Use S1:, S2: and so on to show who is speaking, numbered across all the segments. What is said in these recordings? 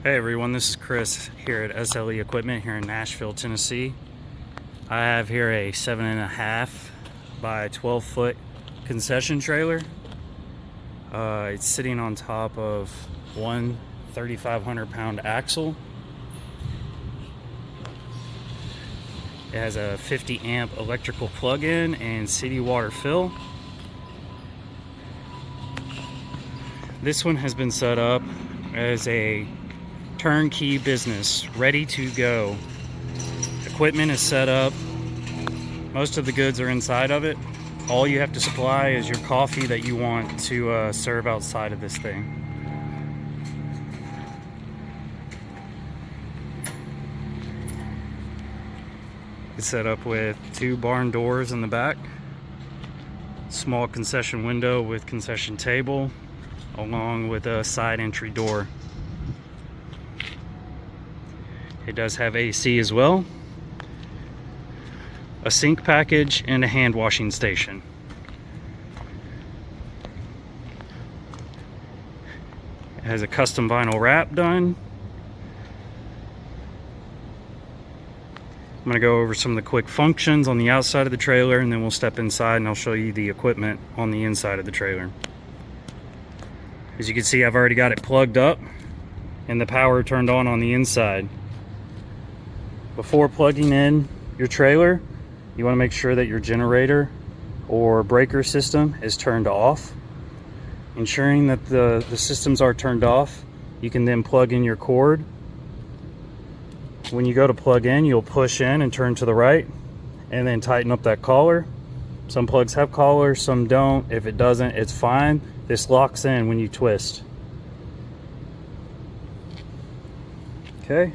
S1: Hey everyone, this is Chris here at SLE Equipment here in Nashville, Tennessee. I have here a 7.5 by 12 foot concession trailer. It's sitting on top of one 3,500 pound axle. It has a 50 amp electrical plug-in and city water fill. This one has been set up as a turnkey business, ready to go. Equipment is set up. Most of the goods are inside of it. All you have to supply is your coffee that you want to serve outside of this thing. It's set up with 2 barn doors in the back, small concession window with concession table, along with a side entry door. It does have AC as well, a sink package, and a hand washing station. It has a custom vinyl wrap done. I'm going to go over some of the quick functions on the outside of the trailer, and then we'll step inside and I'll show you the equipment on the inside of the trailer. As you can see, I've already got it plugged up and the power turned on the inside. Before plugging in your trailer, you want to make sure that your generator or breaker system is turned off. Ensuring that the systems are turned off, you can then plug in your cord. When you go to plug in, you'll push in and turn to the right and then tighten up that collar. Some plugs have collars, some don't. If it doesn't, it's fine. This locks in when you twist. Okay.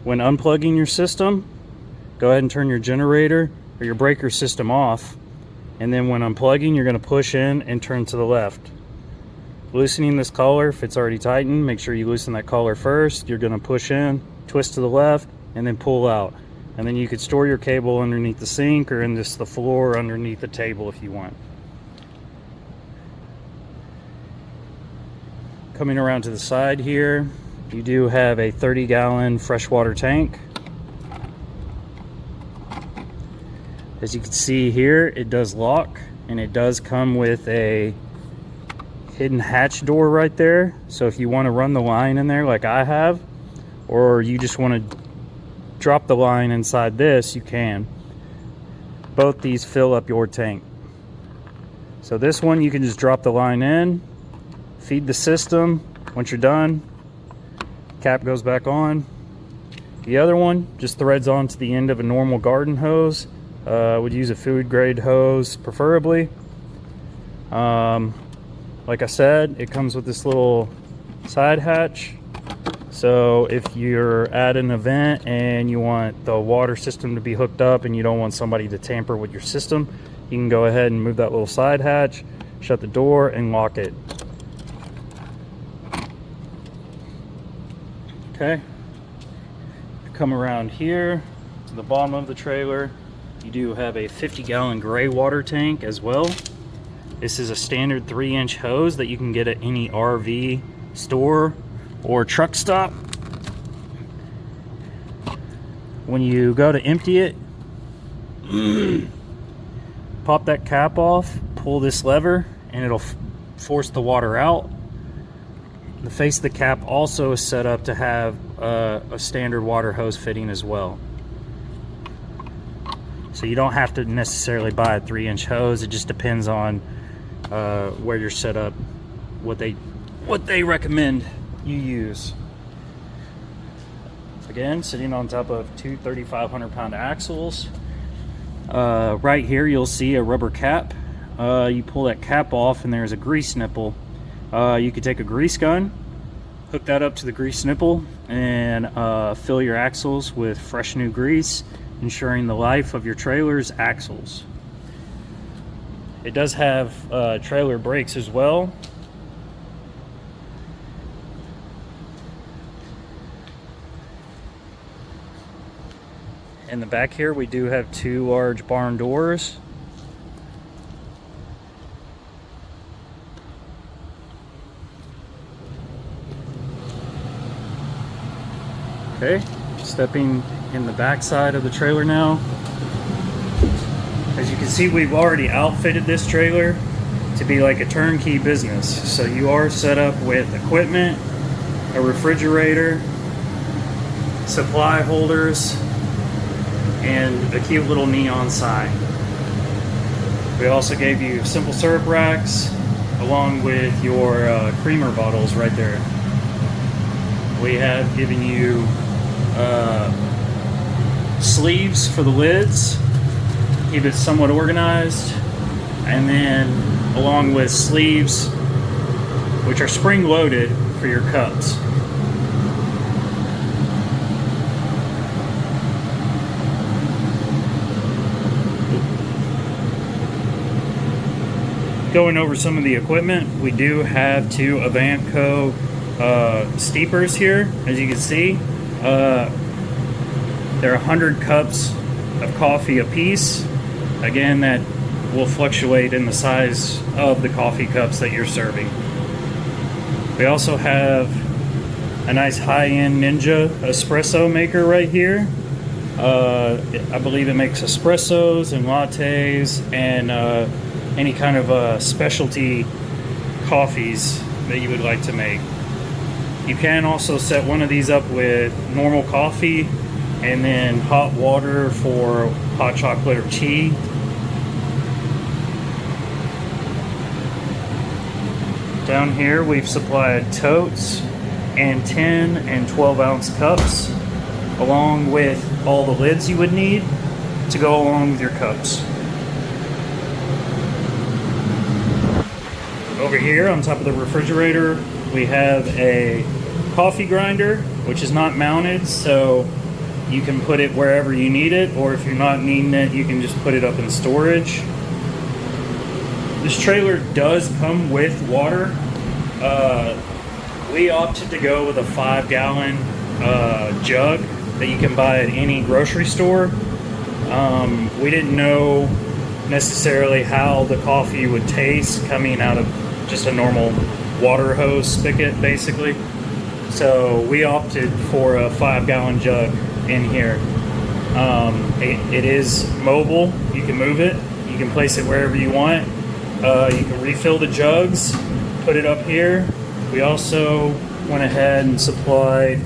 S1: When unplugging your system, go ahead and turn your generator or your breaker system off. And then when unplugging, you're going to push in and turn to the left. Loosening this collar, if it's already tightened, make sure you loosen that collar first. You're going to push in, twist to the left, and then pull out. And then you could store your cable underneath the sink or in the floor underneath the table if you want. Coming around to the side here, you do have a 30-gallon freshwater tank. As you can see here, it does lock, and it does come with a hidden hatch door right there. So if you want to run the line in there like I have, or you just want to drop the line inside this, you can. Both these fill up your tank. So this one, you can just drop the line in, feed the system. Once you're done, cap goes back on. The other one just threads onto the end of a normal garden hose. Would use a food grade hose preferably. Like I said, it comes with this little side hatch. So if you're at an event and you want the water system to be hooked up and you don't want somebody to tamper with your system, you can go ahead and move that little side hatch, shut the door, and lock it. Okay, come around here to the bottom of the trailer. You do have a 50-gallon gray water tank as well. This is a standard 3-inch hose that you can get at any RV store or truck stop. When you go to empty it, pop that cap off, pull this lever, and it'll force the water out. The face of the cap also is set up to have a standard water hose fitting as well. So you don't have to necessarily buy a 3-inch hose. It just depends on where you're set up, what they recommend you use. Again, sitting on top of 2 3,500 pound axles. Right here you'll see a rubber cap. You pull that cap off and there's a grease nipple. You could take a grease gun, hook that up to the grease nipple, and fill your axles with fresh new grease, ensuring the life of your trailer's axles. It does have trailer brakes as well. In the back here, we do have 2 large barn doors. Okay, stepping in the back side of the trailer now. As you can see, we've already outfitted this trailer to be like a turnkey business. So you are set up with equipment, a refrigerator, supply holders, and a cute little neon sign. We also gave you simple syrup racks along with your creamer bottles right there. We have given you sleeves for the lids, keep it somewhat organized, and then along with sleeves which are spring loaded for your cups. Going over some of the equipment, we do have two Avantco steepers here. As you can see, they're 100 cups of coffee a piece. Again, that will fluctuate in the size of the coffee cups that you're serving. We also have a nice high-end Ninja espresso maker right here. I believe it makes espressos and lattes and any kind of specialty coffees that you would like to make. You can also set one of these up with normal coffee and then hot water for hot chocolate or tea. Down here we've supplied totes and 10 and 12 ounce cups along with all the lids you would need to go along with your cups. Over here on top of the refrigerator we have a coffee grinder, which is not mounted, so you can put it wherever you need it, or if you're not needing it, you can just put it up in storage. This trailer does come with water. We opted to go with a 5-gallon jug that you can buy at any grocery store. We didn't know necessarily how the coffee would taste coming out of just a normal water hose spigot, basically. So we opted for a 5-gallon jug in here. It is mobile. You can move it. You can place it wherever you want. You can refill the jugs, put it up here. We also went ahead and supplied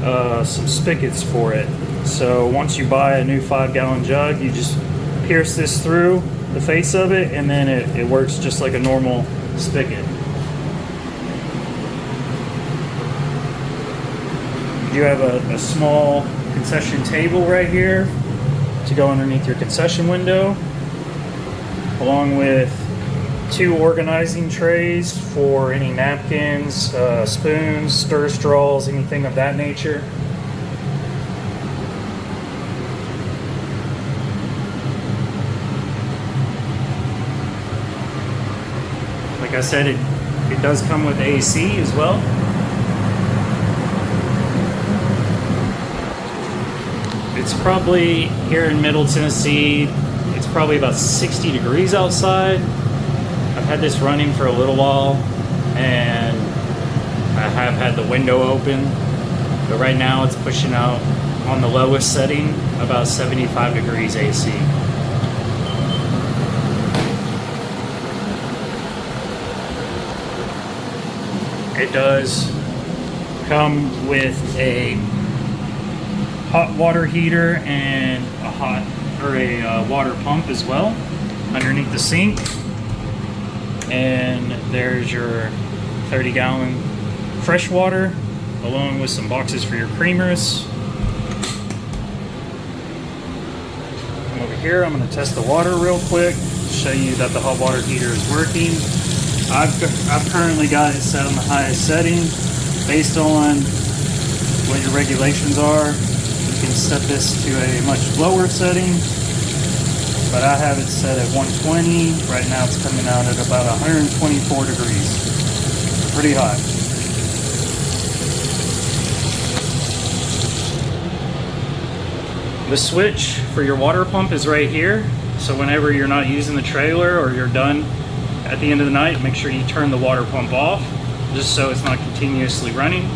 S1: some spigots for it. So once you buy a new 5-gallon jug, you just pierce this through the face of it, and then it works just like a normal spigot. You have a small concession table right here to go underneath your concession window, along with 2 organizing trays for any napkins, spoons, stir straws, anything of that nature. Like I said, it does come with AC as well. It's probably here in Middle Tennessee, it's probably about 60 degrees outside. I've had this running for a little while and I have had the window open, but right now it's pushing out on the lowest setting about 75 degrees AC. It does come with a hot water heater and a water pump as well underneath the sink. And there's your 30-gallon fresh water along with some boxes for your creamers. Come over here, I'm going to test the water real quick, show you that the hot water heater is working. I've currently got it set on the highest setting. Based on what your regulations are, you can set this to a much lower setting, but I have it set at 120. Right now it's coming out at about 124 degrees. Pretty hot. The switch for your water pump is right here, so whenever you're not using the trailer or you're done at the end of the night, make sure you turn the water pump off just so it's not continuously running.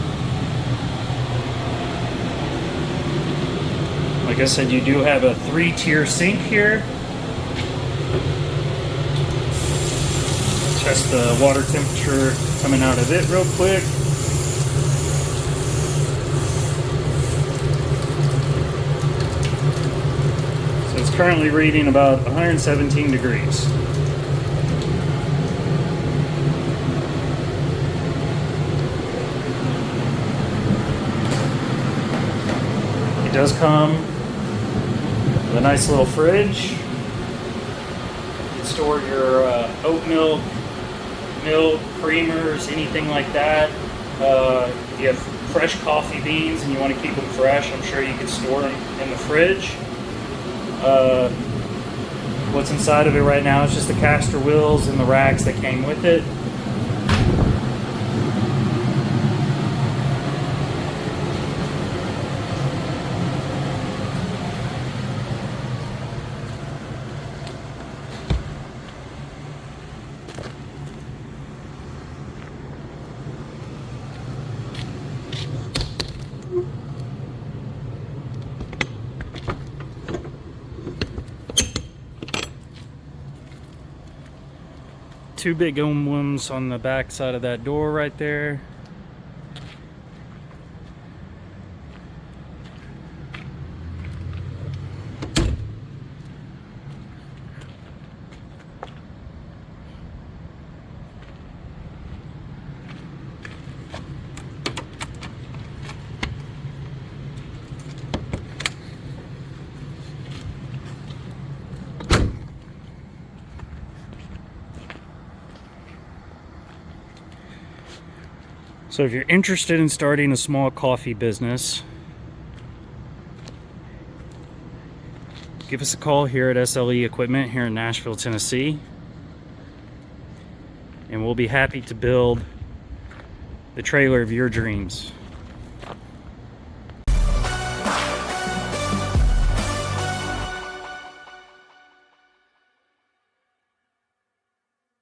S1: Like I said, you do have a 3-tier sink here. Test the water temperature coming out of it real quick. So it's currently reading about 117 degrees. It does come with a nice little fridge. You can store your oat milk, creamers, anything like that. If you have fresh coffee beans and you want to keep them fresh, I'm sure you could store them in the fridge. What's inside of it right now is just the caster wheels and the racks that came with it. Two big emblems on the back side of that door right there. So if you're interested in starting a small coffee business, give us a call here at SLE Equipment here in Nashville, Tennessee, and we'll be happy to build the trailer of your dreams.